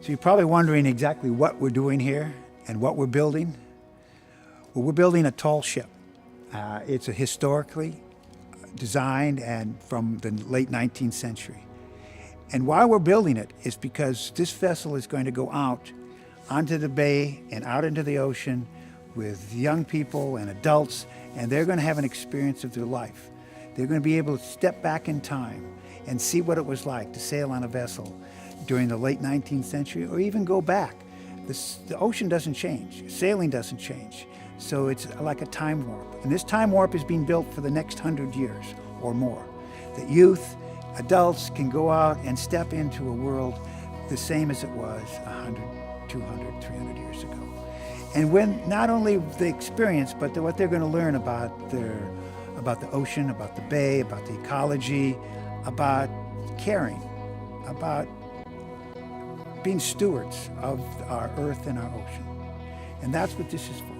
So you're probably wondering exactly what we're doing here and what we're building. Well, we're building a tall ship. It's a historically designed and from the late 19th century. And why we're building it is because this vessel is going to go out onto the bay and out into the ocean with young people and adults, and they're going to have an experience of their life. They're going to be able to step back in time and see what it was like to sail on a vessel during the late 19th century, or even go back. The ocean doesn't change, sailing doesn't change. So it's like a time warp. And this time warp is being built for the next 100 years or more. That youth, adults can go out and step into a world the same as it was 100, 200, 300 years ago. And when not only the experience, but what they're going to learn about the ocean, about the bay, about the ecology, about caring, about being stewards of our earth and our ocean. And that's what this is for.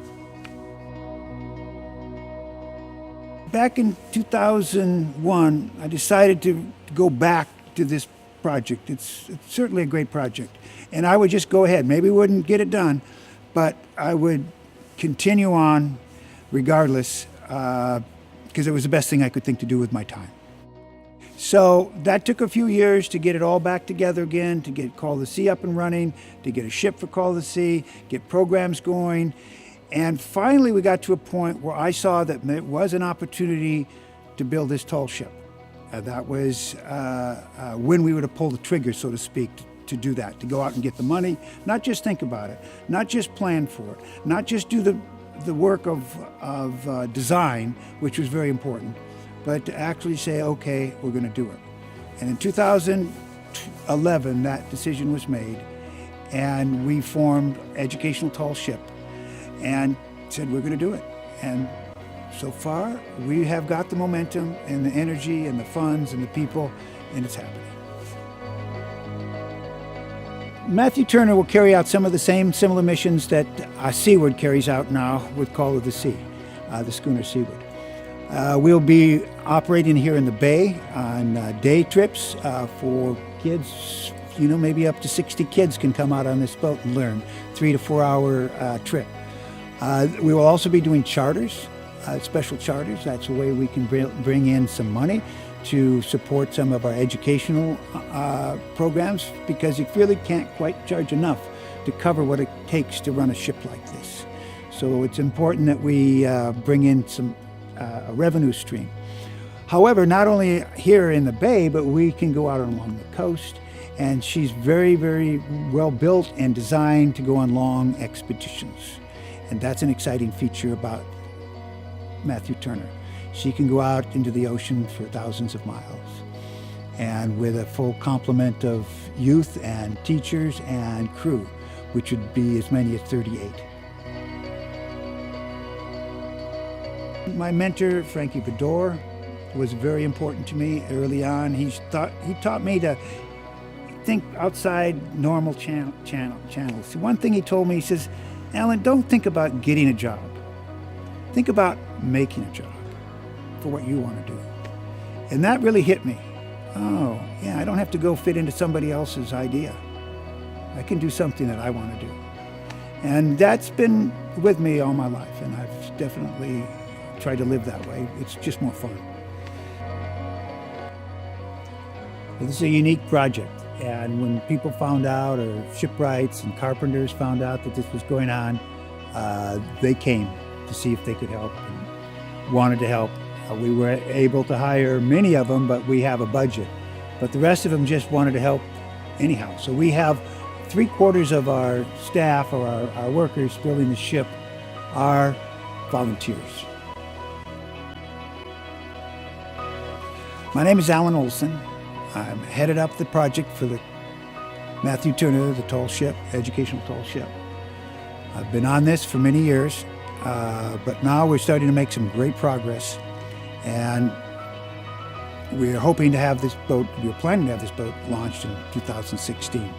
Back in 2001, I decided to go back to this project. It's certainly a great project. And I would just go ahead. Maybe wouldn't get it done, but I would continue on regardless, because it was the best thing I could think to do with my time. So that took a few years to get it all back together again, to get Call the Sea up and running, to get a ship for Call the Sea, get programs going. And finally we got to a point where I saw that there was an opportunity to build this tall ship. That was when we were to pull the trigger, so to speak, to do that, to go out and get the money, not just think about it, not just plan for it, not just do the work of design, which was very important, but to actually say, okay, we're going to do it. And in 2011, that decision was made, and we formed Educational Tall Ship and said we're going to do it. And so far, we have got the momentum and the energy and the funds and the people, and it's happening. Mathew Turner will carry out some of the same similar missions that Seaward carries out now with Call of the Sea, the schooner Seaward. We'll be operating here in the bay on day trips for kids. You know, maybe up to 60 kids can come out on this boat and learn, 3 to 4 hour trip. We will also be doing charters, special charters. That's a way we can bring in some money to support some of our educational programs, because you really can't quite charge enough to cover what it takes to run a ship like this. So it's important that we bring in some a revenue stream. However, not only here in the bay, but we can go out along the coast, and she's very, very well built and designed to go on long expeditions. And that's an exciting feature about Mathew Turner. She can go out into the ocean for thousands of miles, and with a full complement of youth and teachers and crew, which would be as many as 38. My mentor, Frankie Vidor, was very important to me early on. He taught me to think outside normal channels. One thing he told me, he says, Alan, don't think about getting a job. Think about making a job for what you want to do. And that really hit me. Oh, yeah, I don't have to go fit into somebody else's idea. I can do something that I want to do. And that's been with me all my life, and I've definitely tried to live that way. It's just more fun. This is a unique project, and when people found out, or shipwrights and carpenters found out that this was going on, they came to see if they could help and wanted to help. We were able to hire many of them, but we have a budget. But the rest of them just wanted to help anyhow. So we have 3/4 of our staff, or our workers building the ship, are volunteers. My name is Alan Olson. I'm headed up the project for the Mathew Turner, the tall ship, educational tall ship. I've been on this for many years, but now we're starting to make some great progress, and we're hoping to have this boat, we're planning to have this boat launched in 2016.